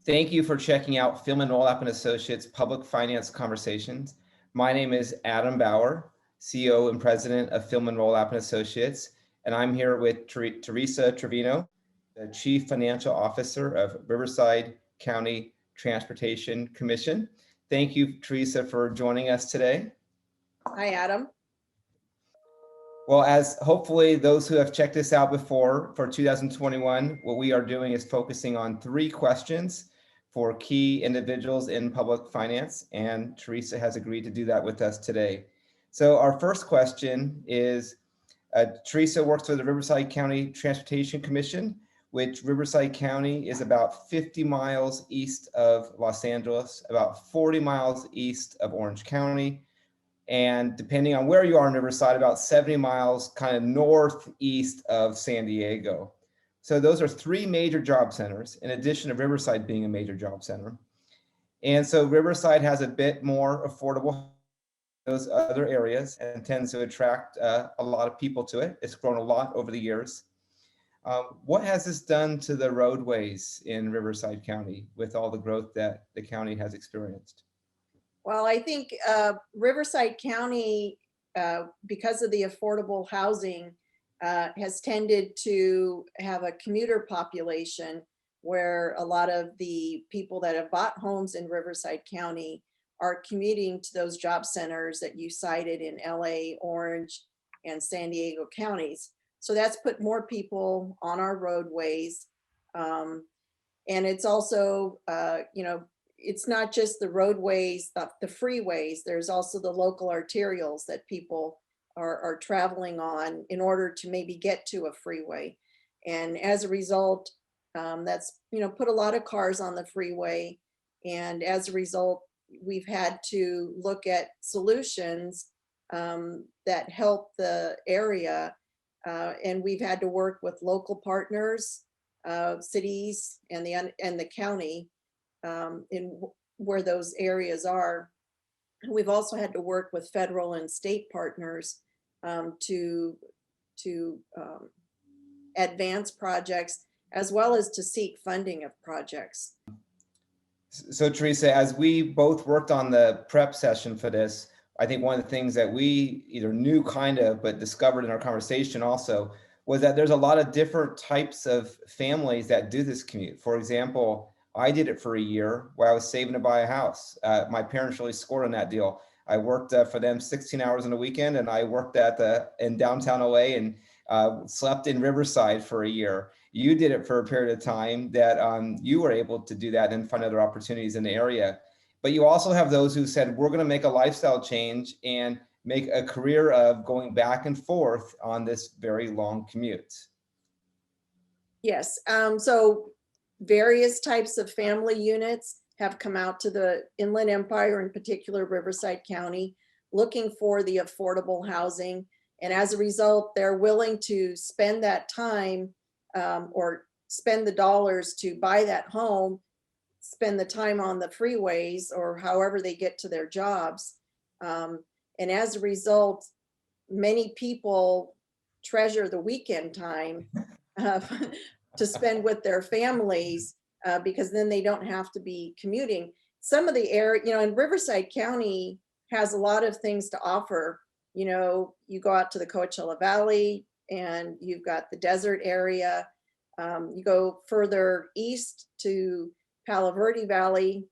Thank you for checking out Film and Roll-Up and Associates Public Finance Conversations. My name is Adam Bauer, CEO and President of Film and Roll-Up and Associates, and I'm here with Theresia Trevino, the Chief Financial Officer of Riverside County Transportation Commission. Thank you, Theresia, for joining us today. Hi, Adam. Well, as hopefully those who have checked this out before for 2021, what we are doing is focusing on 3 questions for key individuals in public finance, and Theresia has agreed to do that with us today. So our first question is, Theresia works for the Riverside County Transportation Commission, which Riverside County is about 50 miles east of Los Angeles, about 40 miles east of Orange County, and depending on where you are in Riverside, about 70 miles kind of northeast of San Diego. So those are 3 major job centers, in addition to Riverside being a major job center. And so Riverside has a bit more affordable than those other areas and tends to attract a lot of people to it. It's grown a lot over the years. What has this done to the roadways in Riverside County with all the growth that the county has experienced? Well, I think Riverside County, because of the affordable housing, has tended to have a commuter population where a lot of the people that have bought homes in Riverside County are commuting to those job centers that you cited in LA, Orange, and San Diego counties. So that's put more people on our roadways. And it's also, it's not just the roadways, the freeways, there's also the local arterials that people are traveling on in order to maybe get to a freeway. And as a result, that's, put a lot of cars on the freeway. And as a result, we've had to look at solutions that help the area. And we've had to work with local partners, cities and the county in where those areas are. We've also had to work with federal and state partners to advance projects, as well as to seek funding of projects. So Theresia, as we both worked on the prep session for this, I think one of the things that we either knew kind of, but discovered in our conversation also, was that there's a lot of different types of families that do this commute. For example, I did it for a year where I was saving to buy a house. My parents really scored on that deal. I worked for them 16 hours on the weekend, and I worked in downtown LA and slept in Riverside for a year. You did it for a period of time that you were able to do that and find other opportunities in the area. But you also have those who said, we're going to make a lifestyle change and make a career of going back and forth on this very long commute. Yes. So various types of family units have come out to the Inland Empire, in particular Riverside County, looking for the affordable housing. And as a result, they're willing to spend that time or spend the dollars to buy that home, spend the time on the freeways or however they get to their jobs. And as a result, many people treasure the weekend time to spend with their families because then they don't have to be commuting. Some of the area, in Riverside County has a lot of things to offer. You go out to the Coachella Valley and you've got the desert area. You go further east to Palo Verde Valley,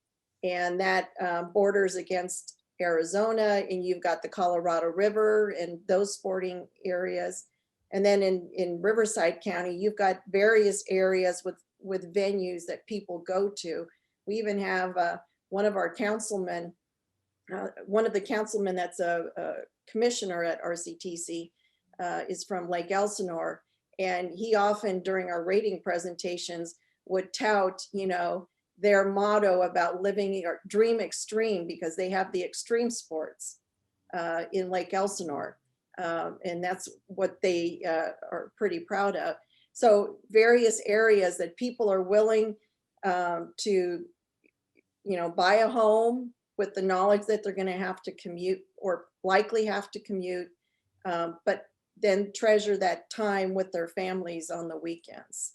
and that borders against Arizona, and you've got the Colorado River and those sporting areas. And then in Riverside County, you've got various areas with venues that people go to. We even have one of the councilmen that's a commissioner at RCTC is from Lake Elsinore. And he often during our rating presentations would tout, their motto about living or dream extreme, because they have the extreme sports in Lake Elsinore. And that's what they are pretty proud of. So various areas that people are willing to, buy a home with the knowledge that they're going to have to commute or likely have to commute, but then treasure that time with their families on the weekends.